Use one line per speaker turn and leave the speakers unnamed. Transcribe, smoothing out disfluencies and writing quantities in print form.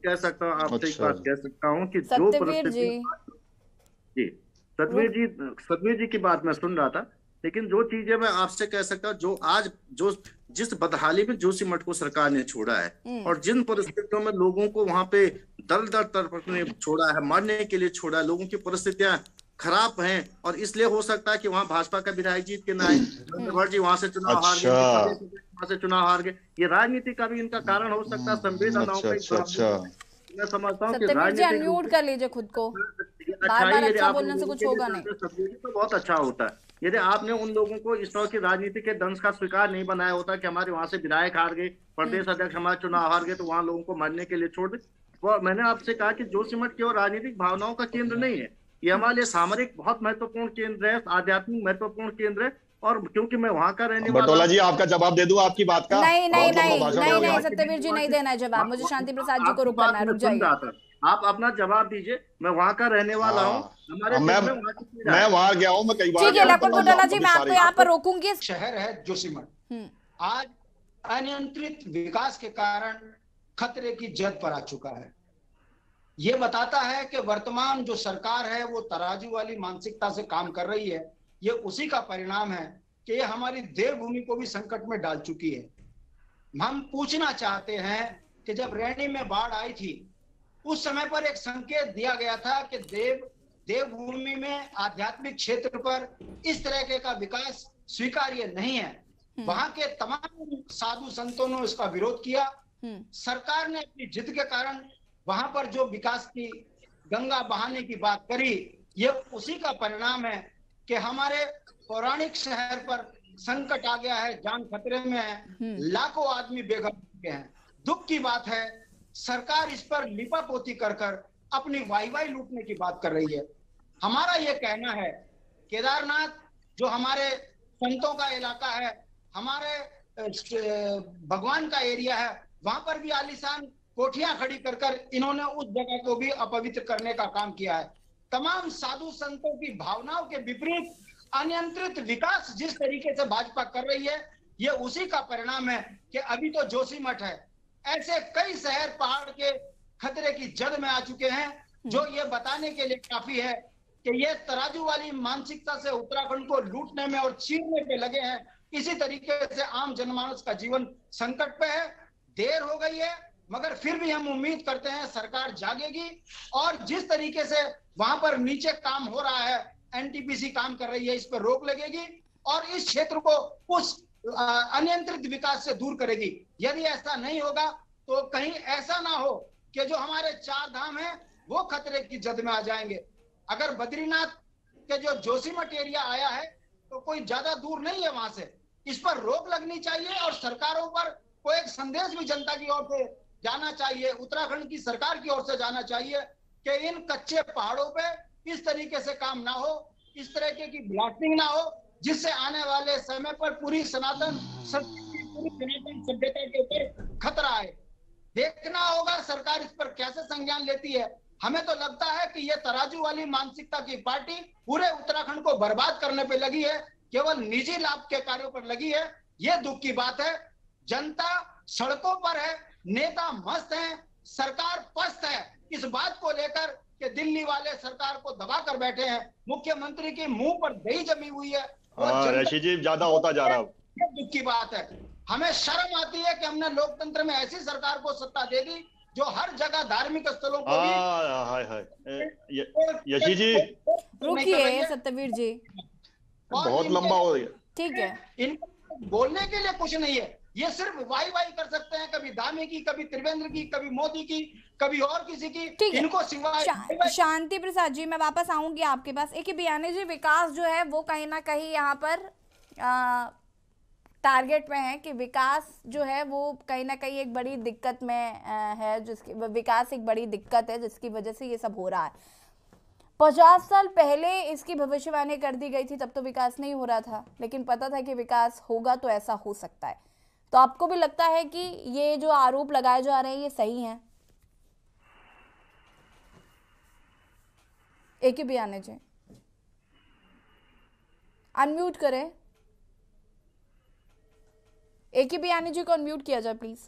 कह सकता हूँ, आपसे एक
अच्छा।
बात कह सकता हूँ कि जो
सत्यवीर जी।
परिस्थिति। जी। सतवीर
रुक।
जी, सतवीर जी की बात मैं सुन रहा था, लेकिन जो चीजें मैं आपसे कह सकता हूँ, जो आज जो जिस बदहाली में जोशीमठ को सरकार ने छोड़ा है,
हम्म।
और जिन परिस्थितियों में लोगों को वहां पे दर दर तड़पने छोड़ा है, मारने के लिए छोड़ा है, लोगों की परिस्थितियां खराब हैं, और इसलिए हो सकता है कि वहां भाजपा का विधायक जीत के ना आए,
हम्म।
धनखड़ जी वहां से चुनाव हार गए,
अच्छा।
इनके प्रदेश अध्यक्ष वहां से चुनाव हार गए। ये राजनीति का भी इनका कारण हो सकता है, संवेदनाओं
अच्छा
का एक
अच्छा
बढ़ाव।
अच्छा।
मैं समझता हूँ कि
सत्यवीर जी
राजनीतिक रूप
अनम्यूट
से
कर लीजिए खुद को। बार
अच्छा
बार
ही यदि
अच्छा
आप उन
बोलने से
लोगों
कुछ
के लिए
होगा नहीं।
चाहते सदगुरु तो बहुत अच्छा होता है। यदि आपने उन लोगों को इस तरह की राजनीति के दंश का स्वीकार नहीं बनाया होता कि हमारे वहां से विधायक हार गए,
हम्म।
प्रदेश अध्यक्ष हमारे चुनाव हार गए, तो वहां लोगों को मरने के लिए छोड़ दे। वो मैंने आपसे कहा कि जोशीमठ केवल राजनीतिक भावनाओं का केंद्र नहीं है, ये हमारे लिए सामरिक बहुत महत्वपूर्ण केंद्र है, आध्यात्मिक महत्वपूर्ण केंद्र है। और क्योंकि मैं वहां का रहने वाला
बटोला
हूँ,
जी, आपका जवाब दे दूं आपकी बात का?
नहीं नहीं
बहुत लंबा
नहीं
भाषण
नहीं
हो गया।
नहीं, सत्यवीर जी नहीं देना है जवाब, मुझे शांति प्रसाद जी को
आपकी
रुक
बात
करना है,
मैं
रुक
सुन
जाइए।
रहा था, आप अपना जवाब दीजिए। मैं वहां का रहने वाला हूँ,
हाँ।
हमारे
मैं
दिल में वहां की पीड़ा
मैं
है।
वहां गया हूं, मैं कई बार
ठीक है
गया हूं,
लकुल
पता होगा
बुटोला
आपको
जी,
भी
मैं आपको
सारी।
यहाँ पर रोकूंगी।
शहर है जोशीमठ,
हम्म।
आज अनियंत्रित विकास के कारण खतरे की जद पर आ चुका है। ये बताता है कि वर्तमान जो सरकार है वो तराजू वाली मानसिकता से काम कर रही है। ये उसी का परिणाम है कि ये हमारी देवभूमि को भी संकट में डाल चुकी है। हम पूछना चाहते हैं कि जब रैनी में बाढ़ आई थी, उस समय पर एक संकेत दिया गया था कि देवभूमि में आध्यात्मिक क्षेत्र पर इस तरह का विकास स्वीकार्य नहीं है। वहां के तमाम साधु संतों ने इसका विरोध किया। सरकार ने अपनी जिद के कारण वहां पर जो विकास की गंगा बहाने की बात करी, ये उसी का परिणाम है कि हमारे पौराणिक शहर पर संकट आ गया है, जान खतरे में है, लाखों आदमी बेघर हो चुके हैं। दुख की बात है, सरकार इस पर लिपापोती कर कर अपनी वाई लूटने की बात कर रही है। हमारा यह कहना है, केदारनाथ जो हमारे संतों का इलाका है, हमारे भगवान का एरिया है, वहां पर भी आलीशान कोठियां खड़ी कर कर इन्होंने उस जगह को भी अपवित्र करने का काम किया है। तमाम साधु संतों की भावनाओं के विपरीत अनियंत्रित विकास जिस तरीके से भाजपा कर रही है, ये उसी का परिणाम है कि अभी तो जोशीमठ है, ऐसे कई शहर पहाड़ के खतरे की जद में आ चुके हैं, जो ये बताने के लिए काफी है कि ये तराजू वाली मानसिकता से उत्तराखंड को लूटने में और चीरने पे लगे हैं। इसी तरीके से आम जनमानस का जीवन संकट पे है। देर हो गई है, मगर फिर भी हम उम्मीद करते हैं सरकार जागेगी, और जिस तरीके से वहां पर नीचे काम हो रहा है, एनटीपीसी काम कर रही है, इस पर रोक लगेगी और इस क्षेत्र को उस अनियंत्रित विकास से दूर करेगी। यदि ऐसा नहीं होगा तो कहीं ऐसा ना हो कि जो हमारे चार धाम है वो खतरे की जद में आ जाएंगे। अगर बद्रीनाथ के जो जोशीमठ एरिया आया है तो कोई ज्यादा दूर नहीं है वहां से, इस पर रोक लगनी चाहिए और सरकारों पर कोई एक संदेश भी जनता की ओर से जाना चाहिए, उत्तराखंड की सरकार की ओर से जाना चाहिए कि इन कच्चे पहाड़ों पे इस तरीके से काम ना हो, इस तरह की ब्लास्टिंग ना हो, जिससे आने वाले समय पर पूरी सनातन सभ्यता के ऊपर खतरा है। देखना होगा सरकार इस पर कैसे संज्ञान लेती है। हमें तो लगता है कि ये तराजू वाली मानसिकता की पार्टी पूरे उत्तराखंड को बर्बाद करने पे लगी है, केवल निजी लाभ के कार्यों पर लगी है। ये दुख की बात है। जनता सड़कों पर है, नेता मस्त हैं, सरकार पस्त है, इस बात को लेकर कि दिल्ली वाले सरकार को दबा कर बैठे हैं। मुख्यमंत्री के मुंह पर दही जमी हुई है।
ऋषि जी, ज्यादा होता जा रहा है।
ये दुख की बात है। हमें शर्म आती है कि हमने लोकतंत्र में ऐसी सरकार को सत्ता दे दी जो हर जगह धार्मिक स्थलों को भी।
हाय हाय यशी जी,
रुकिए सत्यवीर जी,
बहुत लंबा हो गया।
ठीक है,
इनको बोलने के लिए कुछ नहीं है, ये सिर्फ वाई कर सकते हैं, कभी धामी की, कभी त्रिवेंद्र की, कभी मोदी की, कभी और किसी की। इनको सिवाय
शांति प्रसाद जी, मैं वापस आऊंगी आपके पास। एक बयानी जी, विकास जो है वो कहीं ना कहीं यहाँ पर टारगेट में है कि विकास जो है वो कहीं ना कहीं एक बड़ी दिक्कत में है, जिसकी विकास एक बड़ी दिक्कत है जिसकी वजह से ये सब हो रहा है। 50 साल पहले इसकी भविष्यवाणी कर दी गई थी, तब तो विकास नहीं हो रहा था, लेकिन पता था कि विकास होगा तो ऐसा हो सकता है। तो आपको भी लगता है कि ये जो आरोप लगाए जा रहे हैं ये सही हैं? एक ही बयान जी, अनम्यूट करें। एक ही बयानी जी को अनम्यूट किया जाए प्लीज।